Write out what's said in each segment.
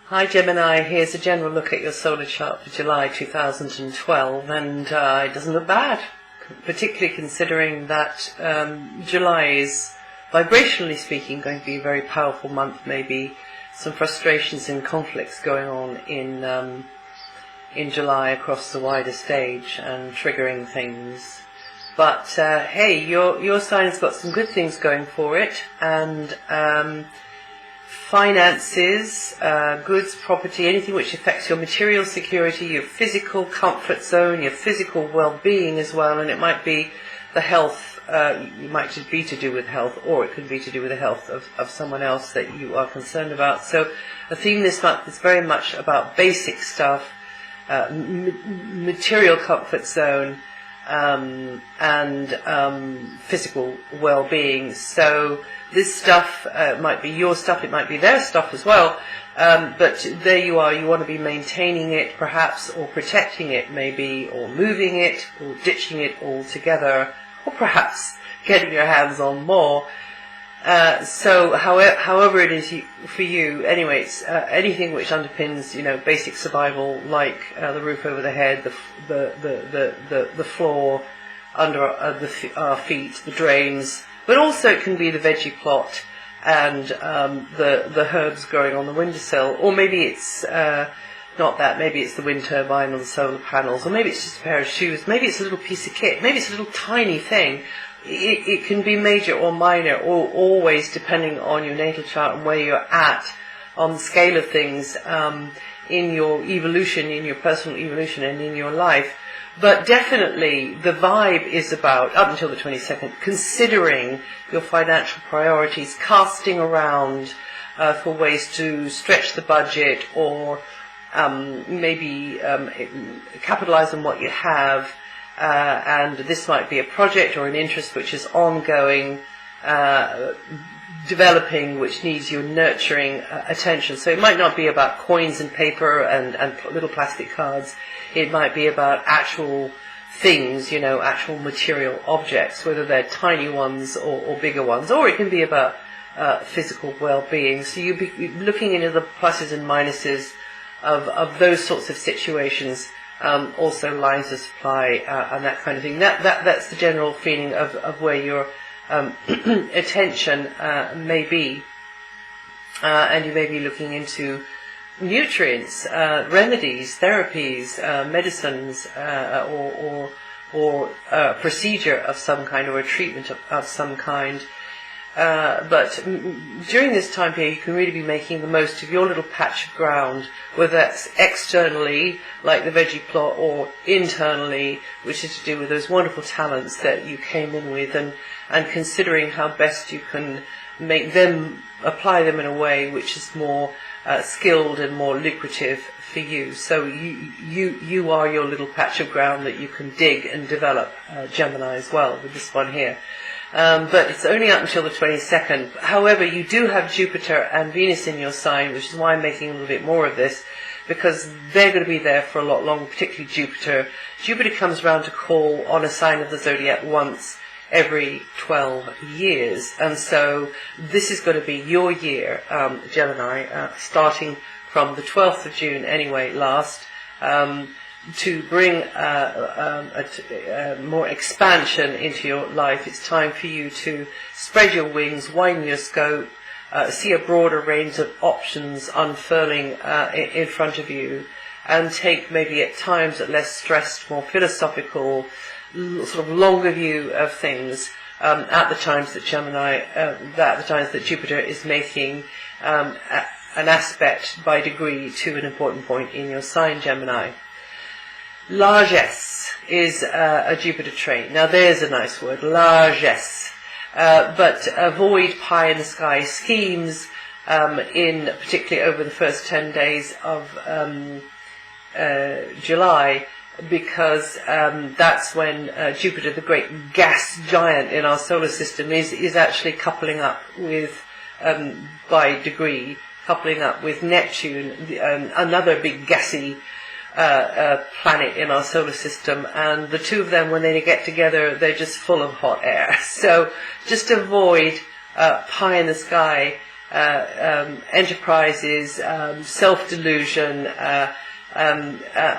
Hi Gemini, here's a general look at your solar chart for July 2012, and it doesn't look bad, particularly considering that July is, vibrationally speaking, going to be a very powerful month. Maybe some frustrations and conflicts going on in July across the wider stage and triggering things. But hey, your sign's got some good things going for it, and finances, goods, property, anything which affects your material security, your physical comfort zone, your physical well-being as well, and it might be the health, it might be to do with health, or it could be to do with the health of someone else that you are concerned about. So the theme this month is very much about basic stuff, material comfort zone, and physical well-being. So this stuff might be your stuff, it might be their stuff as well, but there you are, you want to be maintaining it perhaps, or protecting it maybe, or moving it, or ditching it altogether, or perhaps getting your hands on more. So however it is for you, anyway, it's anything which underpins, basic survival, like the roof over the head, the floor under our feet, the drains, but also it can be the veggie plot and the herbs growing on the windowsill, or maybe it's not that, maybe it's the wind turbine or the solar panels, or maybe it's just a pair of shoes, maybe it's a little piece of kit, maybe it's a little tiny thing. It can be major or minor, or always depending on your natal chart and where you're at on the scale of things in your evolution, in your personal evolution and in your life. But definitely the vibe is about, up until the 22nd, considering your financial priorities, casting around for ways to stretch the budget, or maybe capitalize on what you have. And this might be a project or an interest which is ongoing, developing, which needs your nurturing attention. So it might not be about coins and paper and little plastic cards. It might be about actual things, actual material objects, whether they're tiny ones or bigger ones, or it can be about physical well-being. So you'll be looking into the pluses and minuses of those sorts of situations. Also lines of supply and that kind of thing. That's the general feeling of where your attention may be, and you may be looking into nutrients, remedies, therapies, medicines, or procedure of some kind, or a treatment of some kind. But during this time period, you can really be making the most of your little patch of ground, whether that's externally, like the veggie plot, or internally, which is to do with those wonderful talents that you came in with, and considering how best you can make them, apply them in a way which is more skilled and more lucrative for you. So you are your little patch of ground that you can dig and develop, Gemini, as well, with this one here. But it's only up until the 22nd. However, you do have Jupiter and Venus in your sign, which is why I'm making a little bit more of this, because they're going to be there for a lot longer, particularly Jupiter. Jupiter comes round to call on a sign of the zodiac once every 12 years. And so this is going to be your year, Gemini, starting from the 12th of June anyway, last, to bring more expansion into your life. It's time for you to spread your wings, widen your scope, see a broader range of options unfurling in front of you, and take maybe at times a less stressed, more philosophical, sort of longer view of things at the times that Gemini, at the times that Jupiter is making an aspect by degree to an important point in your sign, Gemini. Largesse is a Jupiter trait. Now there's a nice word, largesse. But avoid pie in the sky schemes, particularly over the first 10 days of July, because that's when Jupiter, the great gas giant in our solar system, is actually coupling up with, by degree, coupling up with Neptune, another big gassy planet in our solar system, and the two of them, when they get together, they're just full of hot air. So just avoid pie in the sky enterprises, self-delusion,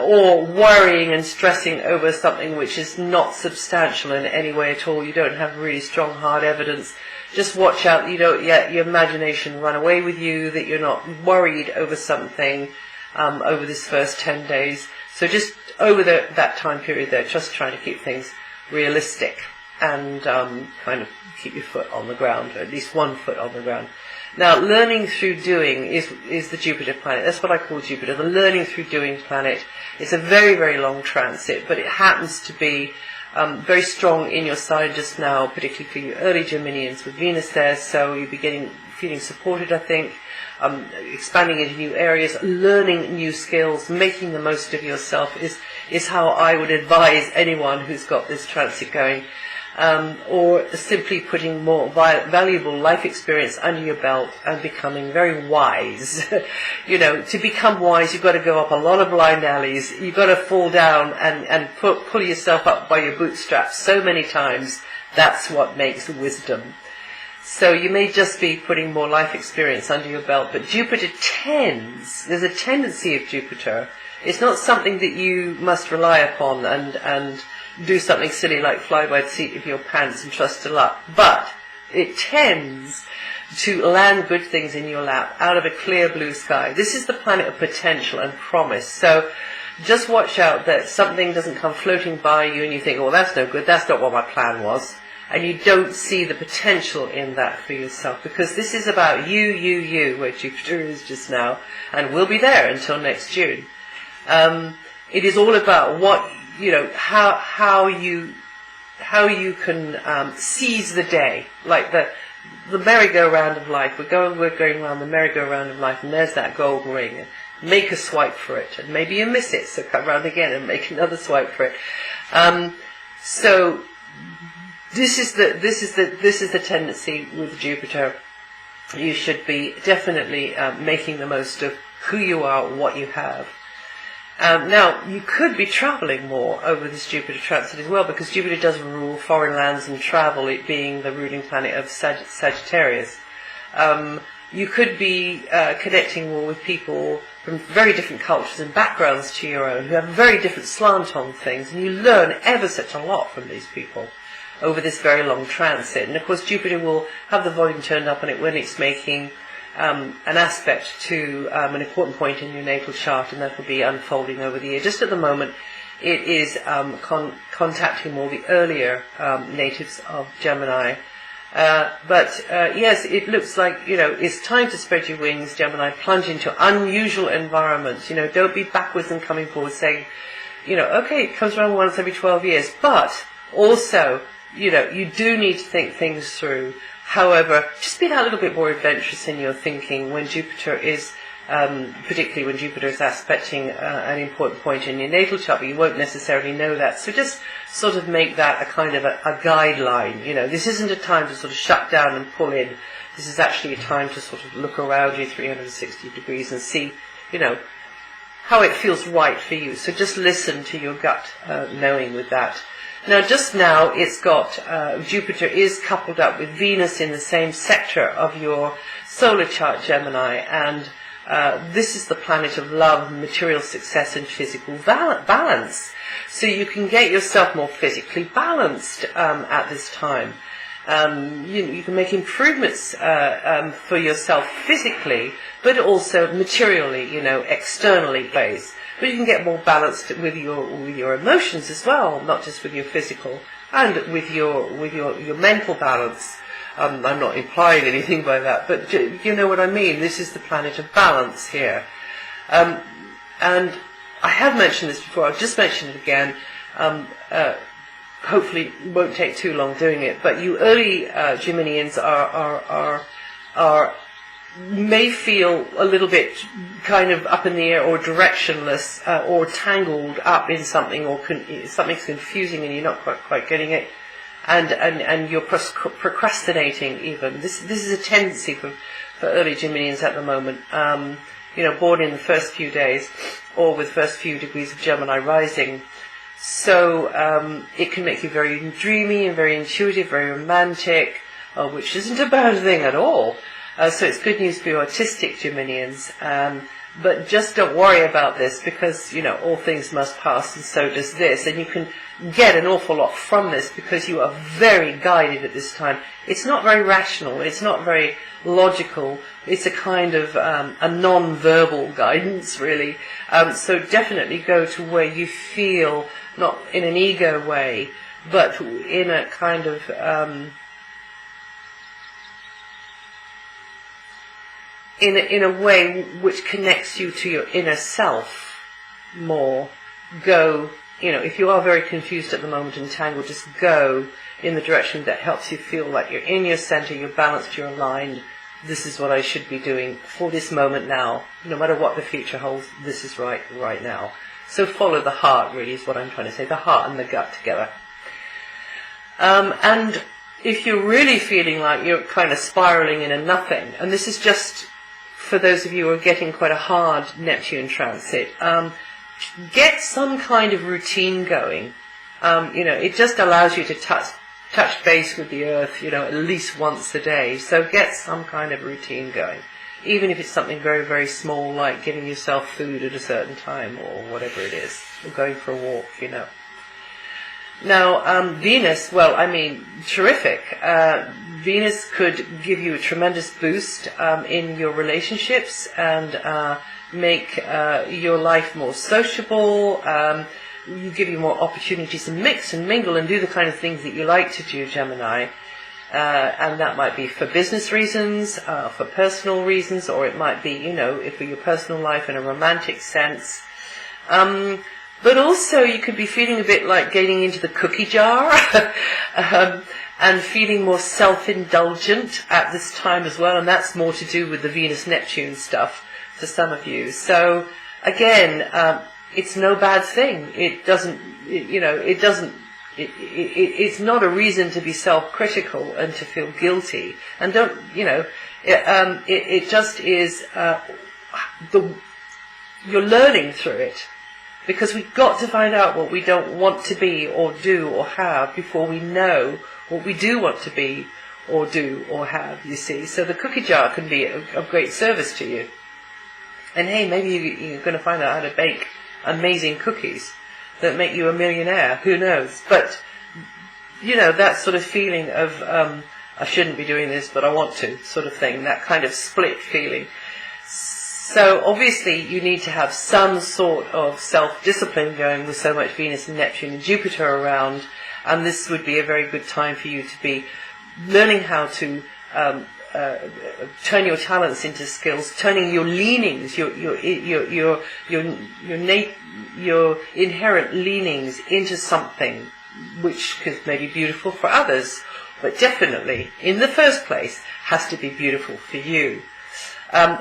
or worrying and stressing over something which is not substantial in any way at all. You don't have really strong, hard evidence. Just watch out you don't let your imagination run away with you, that you're not worried over something over this first 10 days. So just over that time period there, just trying to keep things realistic and kind of keep your foot on the ground, or at least one foot on the ground. Now, learning through doing is the Jupiter planet. That's what I call Jupiter, the learning through doing planet. It's a very, very long transit, but it happens to be very strong in your sign just now, particularly for your early Geminians with Venus there. So you'll be feeling supported, I think, expanding into new areas, learning new skills, making the most of yourself is how I would advise anyone who's got this transit going. Or simply putting more valuable life experience under your belt and becoming very wise. To become wise, you've got to go up a lot of blind alleys. You've got to fall down and pull yourself up by your bootstraps so many times. That's what makes wisdom. So you may just be putting more life experience under your belt, but Jupiter there's a tendency of Jupiter. It's not something that you must rely upon and do something silly like fly by the seat of your pants and trust to luck. But it tends to land good things in your lap out of a clear blue sky. This is the planet of potential and promise. So just watch out that something doesn't come floating by you and you think, oh, that's no good, that's not what my plan was. And you don't see the potential in that for yourself, because this is about you, where Jupiter is just now, and will be there until next June. It is all about what, how you can seize the day, like the merry-go-round of life. We're going around the merry-go-round of life, and there's that gold ring. Make a swipe for it, and maybe you miss it, so come round again and make another swipe for it. So this is the tendency with Jupiter. You should be definitely making the most of who you are, what you have. Now, you could be travelling more over this Jupiter transit as well, because Jupiter does rule foreign lands and travel, it being the ruling planet of Sagittarius. You could be connecting more with people from very different cultures and backgrounds to your own, who have a very different slant on things, and you learn ever such a lot from these people over this very long transit. And of course Jupiter will have the volume turned up on it when it's making an aspect to an important point in your natal chart, and that will be unfolding over the year. Just at the moment it is contacting more the earlier natives of Gemini. But yes, it looks like, it's time to spread your wings, Gemini, plunge into unusual environments. Don't be backwards and coming forward saying, okay, it comes around once every 12 years, but also, you do need to think things through. However, just be that little bit more adventurous in your thinking when Jupiter is, particularly when Jupiter is aspecting an important point in your natal chart, but you won't necessarily know that. So just sort of make that a kind of a guideline. This isn't a time to sort of shut down and pull in. This is actually a time to sort of look around you 360 degrees and see, how it feels right for you. So just listen to your gut knowing with that. Now, just now, it's got, Jupiter is coupled up with Venus in the same sector of your solar chart, Gemini, and this is the planet of love, material success, and physical balance. So you can get yourself more physically balanced at this time. You can make improvements for yourself physically, but also materially, externally ways. But you can get more balanced with your emotions as well, not just with your physical, and with your mental balance. I'm not implying anything by that, but you know what I mean. This is the planet of balance here. And I have mentioned this before, I'll just mention it again. Hopefully it won't take too long doing it, but you early Geminians may feel a little bit kind of up in the air or directionless or tangled up in something, or something's confusing and you're not quite getting it, and you're procrastinating even. This is a tendency for early Geminians at the moment, born in the first few days or with first few degrees of Gemini rising. So it can make you very dreamy and very intuitive, very romantic, which isn't a bad thing at all. So it's good news for your artistic Geminians. But just don't worry about this because, all things must pass and so does this. And you can get an awful lot from this because you are very guided at this time. It's not very rational. It's not very logical. It's a kind of a non-verbal guidance, really. So definitely go to where you feel, not in an ego way, but in a kind of... in a way which connects you to your inner self more. Go, if you are very confused at the moment and tangled, just go in the direction that helps you feel like you're in your center, you're balanced, you're aligned. This is what I should be doing for this moment now. No matter what the future holds, this is right now. So follow the heart, really, is what I'm trying to say. The heart and the gut together. And if you're really feeling like you're kind of spiraling in a nothing, and this is just for those of you who are getting quite a hard Neptune transit, get some kind of routine going. It just allows you to touch base with the earth, at least once a day. So get some kind of routine going, even if it's something very, very small, like giving yourself food at a certain time or whatever it is, or going for a walk, Now, Venus, terrific. Venus could give you a tremendous boost in your relationships and make your life more sociable. Give you more opportunities to mix and mingle and do the kind of things that you like to do, Gemini. And that might be for business reasons, for personal reasons, or it might be, for your personal life in a romantic sense. But also you could be feeling a bit like getting into the cookie jar and feeling more self-indulgent at this time as well. And that's more to do with the Venus-Neptune stuff for some of you. So again, it's no bad thing. It's not a reason to be self-critical and to feel guilty. And it just is, you're learning through it. Because we've got to find out what we don't want to be or do or have before we know what we do want to be or do or have, you see. So the cookie jar can be of great service to you. And hey, maybe you're going to find out how to bake amazing cookies that make you a millionaire. Who knows? But, that sort of feeling of, I shouldn't be doing this, but I want to, sort of thing, that kind of split feeling. So obviously you need to have some sort of self-discipline going with so much Venus and Neptune and Jupiter around, and this would be a very good time for you to be learning how to turn your talents into skills, turning your leanings, your inherent leanings into something which could maybe be beautiful for others, but definitely in the first place has to be beautiful for you.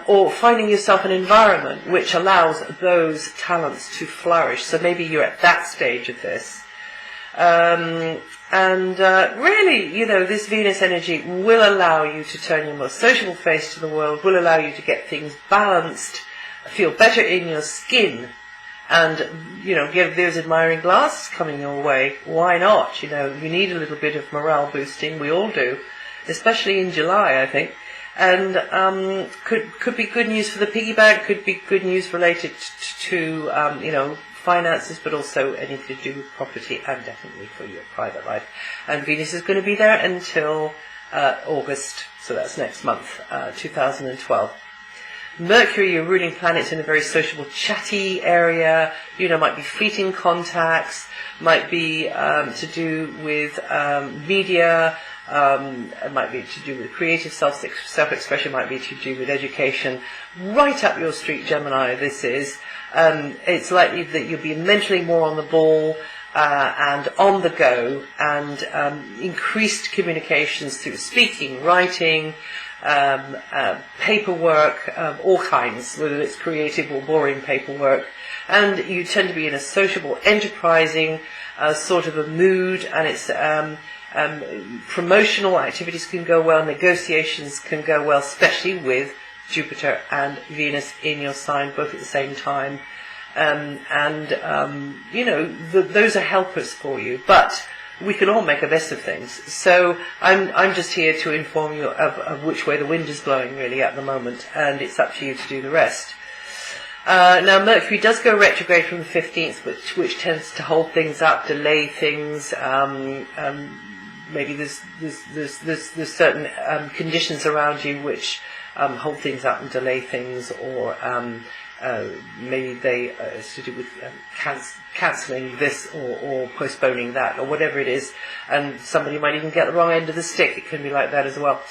Or finding yourself an environment which allows those talents to flourish. So maybe you're at that stage of this. Really, this Venus energy will allow you to turn your most sociable face to the world, will allow you to get things balanced, feel better in your skin, and, get those admiring glasses coming your way. Why not? You need a little bit of morale boosting. We all do, especially in July, I think. And could be good news for the piggy bank, could be good news related to finances, but also anything to do with property and definitely for your private life. And Venus is going to be there until August, so that's next month, 2012. Mercury, your ruling planet's in a very sociable, chatty area. Might be fleeting contacts, might be to do with media. It might be to do with creative self-expression, might be to do with education. Right up your street, Gemini, this is. It's likely that you'll be mentally more on the ball and on the go, and increased communications through speaking, writing, paperwork, all kinds, whether it's creative or boring paperwork. And you tend to be in a sociable, enterprising sort of a mood, and it's... promotional activities can go well, negotiations can go well, especially with Jupiter and Venus in your sign, both at the same time. Those are helpers for you. But we can all make a mess of things. So I'm just here to inform you of which way the wind is blowing really at the moment, and it's up to you to do the rest. Now Mercury does go retrograde from the 15th, which tends to hold things up, delay things. Maybe there's certain conditions around you which hold things up and delay things, or maybe they it's to do with cancelling this or postponing that, or whatever it is, and somebody might even get the wrong end of the stick. It can be like that as well.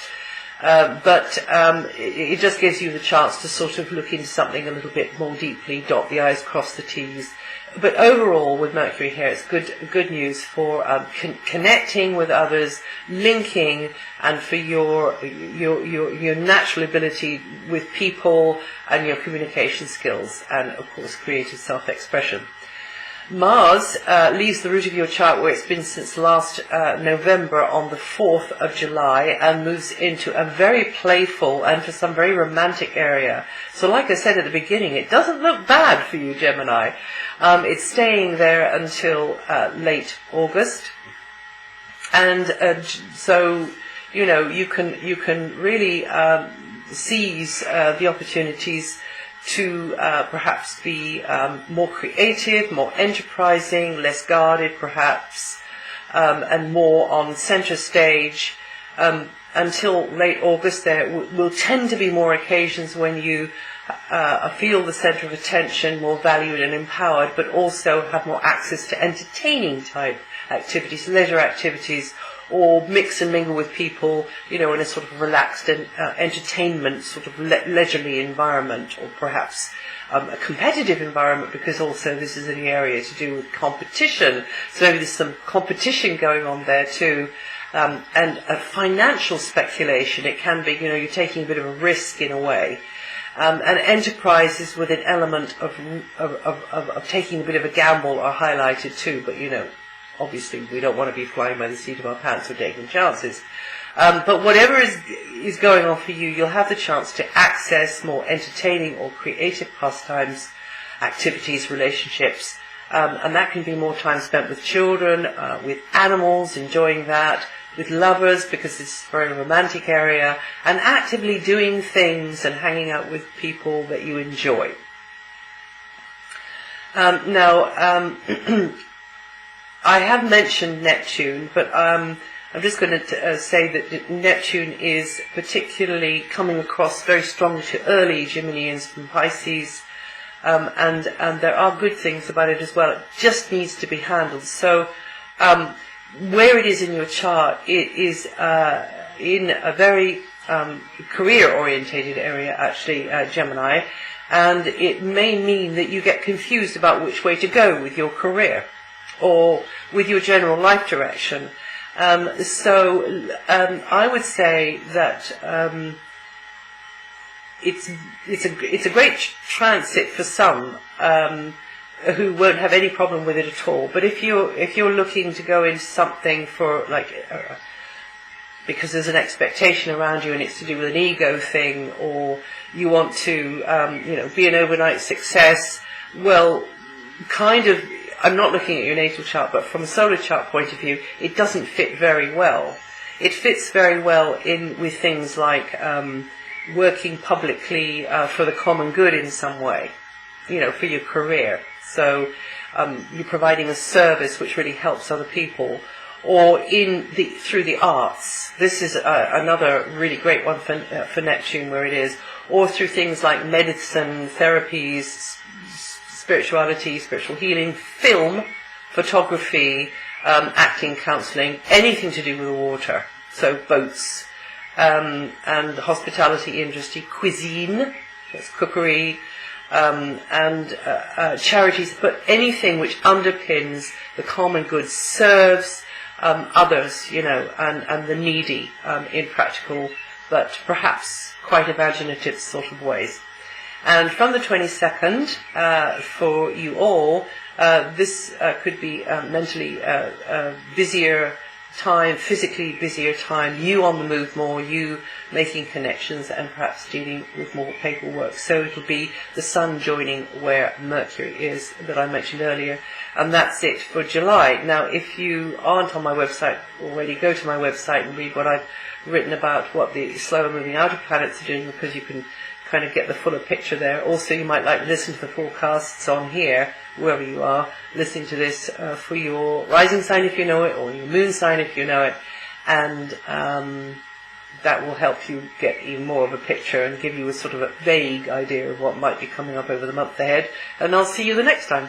But it just gives you the chance to sort of look into something a little bit more deeply, dot the I's, cross the T's. But overall, with Mercury here, it's good news for connecting with others, linking, and for your natural ability with people and your communication skills, and of course creative self-expression. Mars leaves the root of your chart where it's been since last November on the 4th of July and moves into a very playful and for some very romantic area. So like I said at the beginning, it doesn't look bad for you, Gemini. It's staying there until late August. And so, you can really seize the opportunities to perhaps be more creative, more enterprising, less guarded perhaps, and more on centre stage. Until late August there will tend to be more occasions when you feel the centre of attention, more valued and empowered, but also have more access to entertaining type activities, leisure activities, or mix and mingle with people, in a sort of relaxed and entertainment, sort of leisurely environment, or perhaps a competitive environment, because also this is an area to do with competition. So maybe there's some competition going on there too. And a financial speculation. It can be, you're taking a bit of a risk in a way. And enterprises with an element of taking a bit of a gamble are highlighted too, but obviously we don't want to be flying by the seat of our pants or taking chances. But whatever is going on for you, you'll have the chance to access more entertaining or creative pastimes, activities, relationships, and that can be more time spent with children, with animals, enjoying that, with lovers, because it's a very romantic area, and actively doing things and hanging out with people that you enjoy. Now, I have mentioned Neptune, but I'm just going to say that Neptune is particularly coming across very strongly to early Geminians from Pisces, and there are good things about it as well. It just needs to be handled. So where it is in your chart, it is in a very career-orientated area, actually, Gemini, and it may mean that you get confused about which way to go with your career or with your general life direction. So I would say that it's a great transit for some who won't have any problem with it at all. But if you're looking to go into something for because there's an expectation around you and it's to do with an ego thing, or you want to be an overnight success, well, I'm not looking at your natal chart, but from a solar chart point of view, it doesn't fit very well. It fits very well with things like working publicly for the common good in some way, for your career. So you're providing a service which really helps other people, or through the arts. This is another really great one for Neptune, where it is, or through things like medicine, therapies, spirituality, spiritual healing, film, photography, acting, counselling, anything to do with the water. So boats, and hospitality industry, cuisine, that's cookery, and charities, but anything which underpins the common good, serves others, and the needy in practical, but perhaps quite imaginative sort of ways. And from the 22nd, for you all, this could be mentally busier time, physically busier time, you on the move more, you making connections and perhaps dealing with more paperwork. So it'll be the Sun joining where Mercury is that I mentioned earlier. And that's it for July. Now, if you aren't on my website already, go to my website and read what I've written about what the slower moving outer planets are doing, because you can kind of get the fuller picture there. Also, you might like to listen to the forecasts on here, wherever you are, listening to this for your rising sign if you know it, or your moon sign if you know it, and that will help you get even more of a picture and give you a sort of a vague idea of what might be coming up over the month ahead. And I'll see you the next time.